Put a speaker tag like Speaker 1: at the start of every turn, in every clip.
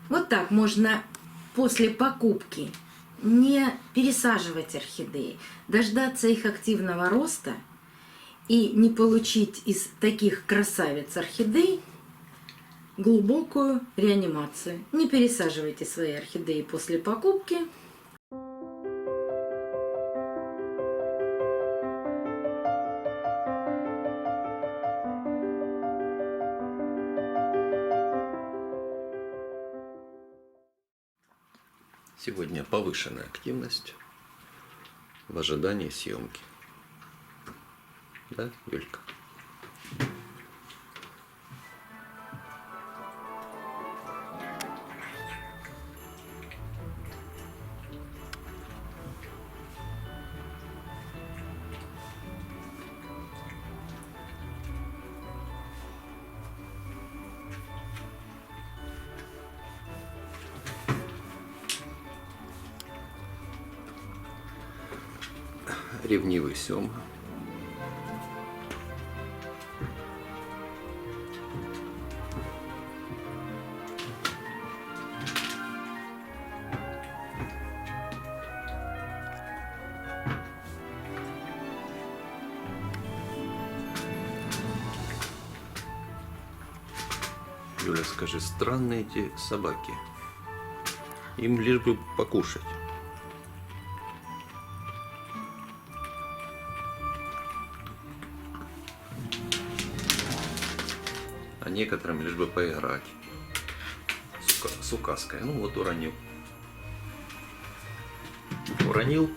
Speaker 1: Вот так можно после покупки не пересаживать орхидеи, дождаться их активного роста и не получить из таких красавиц орхидей глубокую реанимацию. Не пересаживайте свои орхидеи после покупки.
Speaker 2: Сегодня повышенная активность в ожидании съемки. Да, Юлька? Ревнивый Сёма. Юля, скажи, странные эти собаки. Им лишь бы покушать. А некоторым лишь бы поиграть с указкой. Ну вот уронил. Уронил.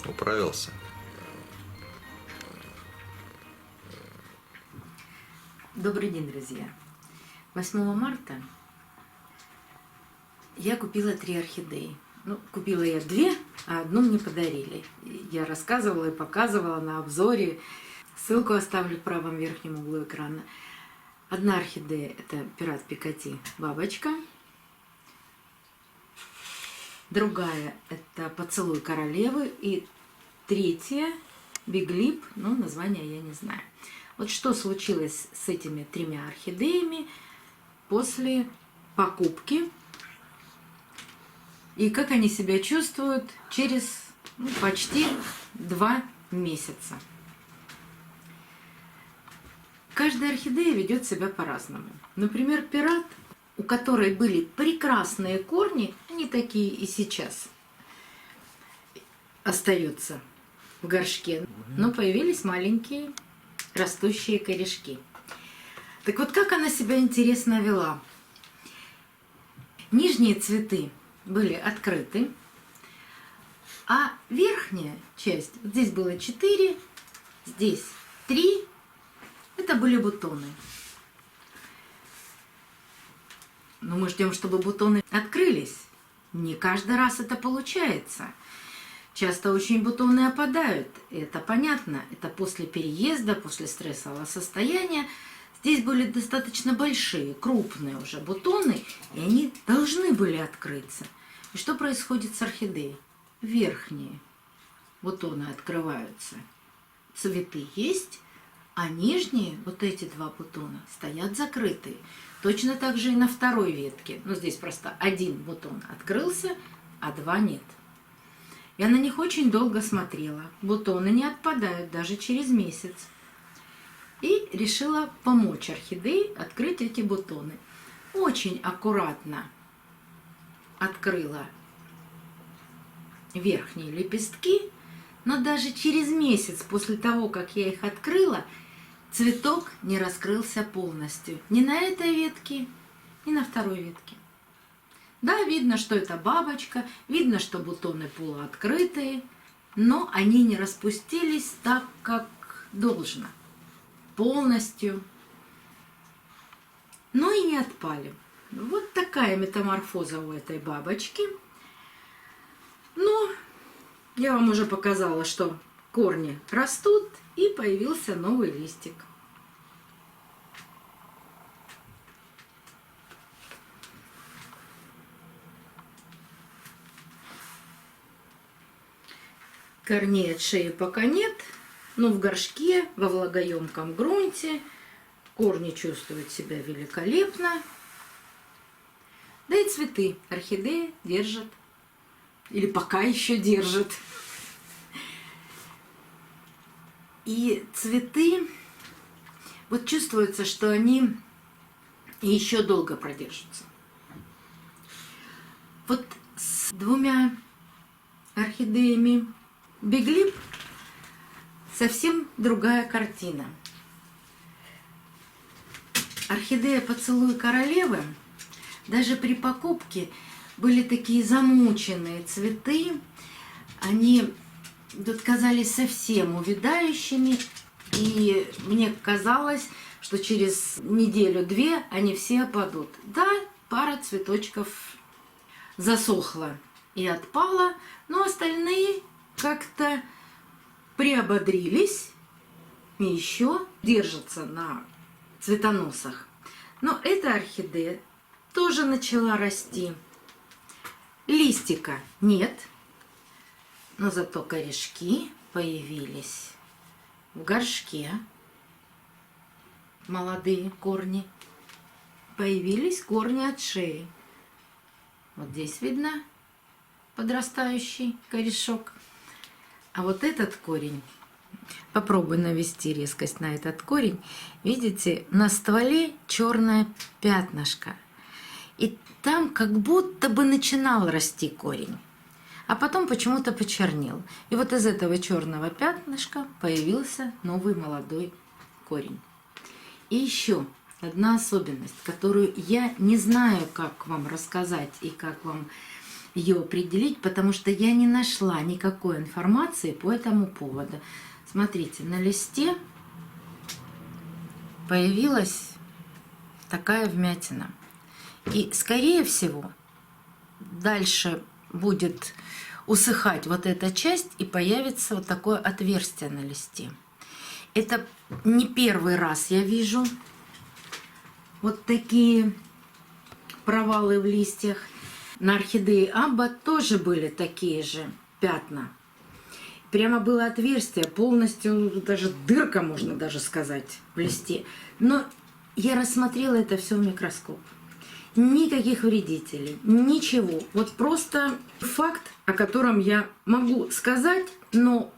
Speaker 2: Управился.
Speaker 1: Добрый день, друзья! 8 марта я купила 3 орхидеи. Ну, купила я 2, а одну мне подарили. Я рассказывала и показывала на обзоре. Ссылку оставлю в правом верхнем углу экрана. Одна орхидея — это пират Пикати бабочка. Другая — это поцелуй королевы. И третья — биглип, но название я не знаю. Вот что случилось с этими 3 орхидеями после покупки и как они себя чувствуют через почти 2 месяца. Каждая орхидея ведет себя по-разному. Например, пират, у которой были прекрасные корни, они такие и сейчас остаются в горшке, но появились маленькие растущие корешки. Так вот, как она себя интересно вела? Нижние цветы были открыты, а верхняя часть, вот здесь было 4, здесь 3, это были бутоны. Но мы ждем, чтобы бутоны открылись. Не каждый раз это получается. Часто очень бутоны опадают, и это понятно. Это после переезда, после стрессового состояния. Здесь были достаточно большие, крупные уже бутоны, и они должны были открыться. И что происходит с орхидеей? Верхние бутоны открываются, цветы есть, а нижние, вот эти 2 бутона, стоят закрытые. Точно так же и на второй ветке. Но здесь просто 1 бутон открылся, а 2 нет. Я на них очень долго смотрела. Бутоны не отпадают даже через месяц. И решила помочь орхидее открыть эти бутоны. Очень аккуратно открыла верхние лепестки, но даже через месяц после того, как я их открыла, цветок не раскрылся полностью. Ни на этой ветке, ни на второй ветке. Да, видно, что это бабочка, видно, что бутоны полуоткрытые, но они не распустились так, как должно, полностью, но и не отпали. Вот такая метаморфоза у этой бабочки. Но я вам уже показала, что корни растут, и появился новый листик. Корней от шеи пока нет, но в горшке, во влагоемком грунте Корни чувствуют себя великолепно. Да и цветы орхидеи держат. Или пока еще держат. И цветы, вот чувствуется, что они еще долго продержатся. Вот с двумя орхидеями Биглип совсем другая картина. Орхидея «Поцелуй королевы» даже при покупке были такие замученные цветы. Они тут казались совсем увядающими. И мне казалось, что через неделю-две они все опадут. Да, пара цветочков засохла и отпала, но остальные как-то приободрились и еще держатся на цветоносах. Но эта орхидея тоже начала расти. Листика нет, но зато корешки появились в горшке. Молодые корни. Появились корни от шеи. Вот здесь видно подрастающий корешок. А вот этот корень, попробуй навести резкость на этот корень. Видите, на стволе черное пятнышко. И там как будто бы начинал расти корень. А потом почему-то почернел. И вот из этого черного пятнышка появился новый молодой корень. И еще одна особенность, которую я не знаю, как вам рассказать и как вам ее определить, потому что я не нашла никакой информации по этому поводу. Смотрите, на листе появилась такая вмятина. И, скорее всего, дальше будет усыхать вот эта часть и появится вот такое отверстие на листе. Это не первый раз я вижу вот такие провалы в листьях. На орхидее Абба тоже были такие же пятна. Прямо было отверстие, полностью, даже дырка, можно даже сказать, в листе. Но я рассмотрела это все в микроскоп. Никаких вредителей, ничего. Вот просто факт, о котором я могу сказать, но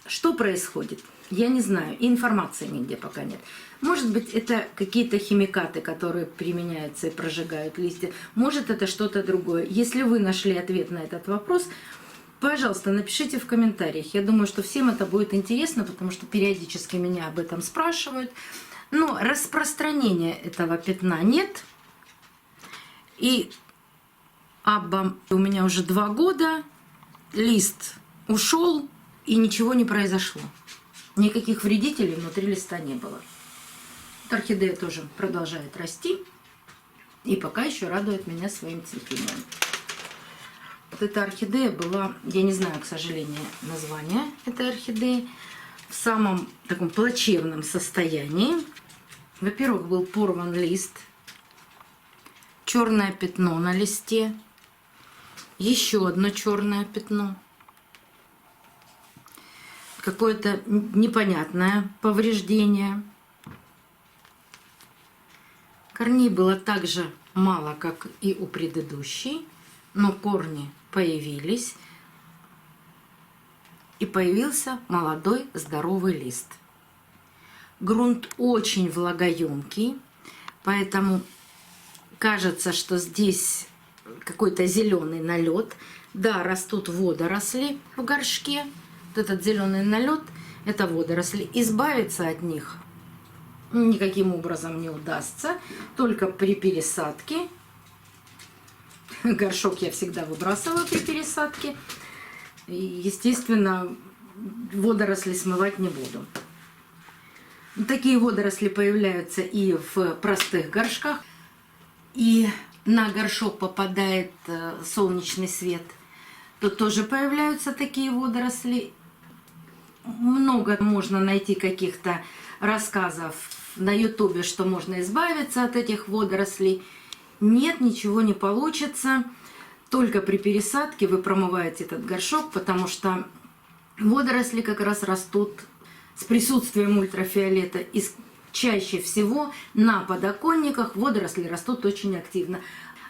Speaker 1: что происходит, я не знаю. И информации нигде пока нет. Может быть, это какие-то химикаты, которые применяются и прожигают листья. Может, это что-то другое. Если вы нашли ответ на этот вопрос, пожалуйста, напишите в комментариях. Я думаю, что всем это будет интересно, потому что периодически меня об этом спрашивают. Но распространения этого пятна нет. И Абба у меня уже 2 года, лист ушел и ничего не произошло. Никаких вредителей внутри листа не было. Орхидея тоже продолжает расти и пока еще радует меня своим цветением. Вот эта орхидея была, я не знаю, к сожалению, название этой орхидеи, в самом таком плачевном состоянии. Во-первых, был порван лист, черное пятно на листе, еще одно черное пятно, какое-то непонятное повреждение. Корней было так же мало, как и у предыдущей, но корни появились, и появился молодой здоровый лист. Грунт очень влагоемкий, поэтому кажется, что здесь какой-то зеленый налет. Да, растут водоросли в горшке. Вот этот зеленый налет – это водоросли. Избавиться от них никаким образом не удастся, только при пересадке. Горшок я всегда выбрасываю при пересадке. И, естественно, водоросли смывать не буду. Такие водоросли появляются и в простых горшках. И на горшок попадает солнечный свет, то тоже появляются такие водоросли. Много можно найти каких-то рассказов на ютубе, что можно избавиться от этих водорослей. Нет, ничего не получится. Только при пересадке вы промываете этот горшок, потому что водоросли как раз растут с присутствием ультрафиолета. И чаще всего на подоконниках водоросли растут очень активно.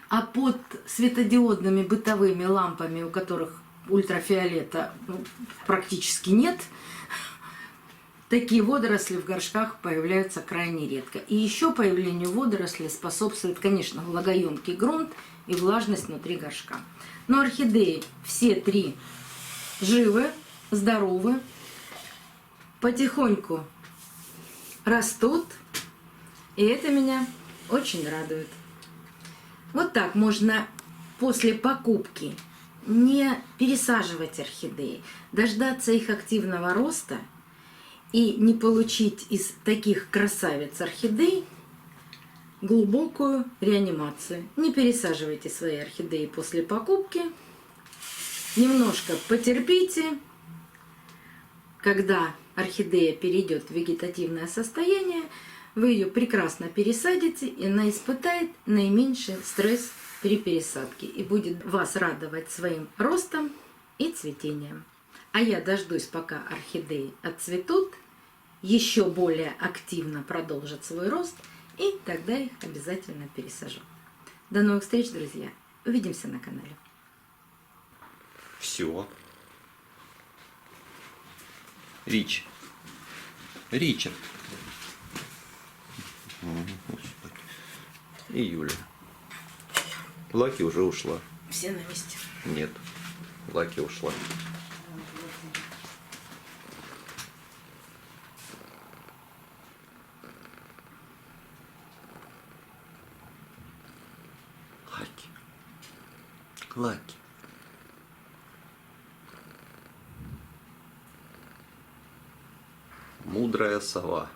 Speaker 1: А под светодиодными бытовыми лампами, у которых ультрафиолета практически нет, такие водоросли в горшках появляются крайне редко. И еще появлению водорослей способствует, конечно, влагоемкий грунт и влажность внутри горшка. Но орхидеи все три живы, здоровы, потихоньку растут, и это меня очень радует. Вот так можно после покупки не пересаживать орхидеи, дождаться их активного роста и не получить из таких красавиц орхидей глубокую реанимацию. Не пересаживайте свои орхидеи после покупки, немножко потерпите. Когда орхидея перейдет в вегетативное состояние, вы ее прекрасно пересадите, и она испытает наименьший стресс при пересадке и будет вас радовать своим ростом и цветением. А я дождусь, пока орхидеи отцветут, еще более активно продолжат свой рост, и тогда их обязательно пересажу. До новых встреч, друзья! Увидимся на канале.
Speaker 2: Все. Ричард. Господи. И Юля. Лаки уже ушла.
Speaker 1: Все на месте.
Speaker 2: Нет. Лаки ушла. Лаки. Мудрая сова.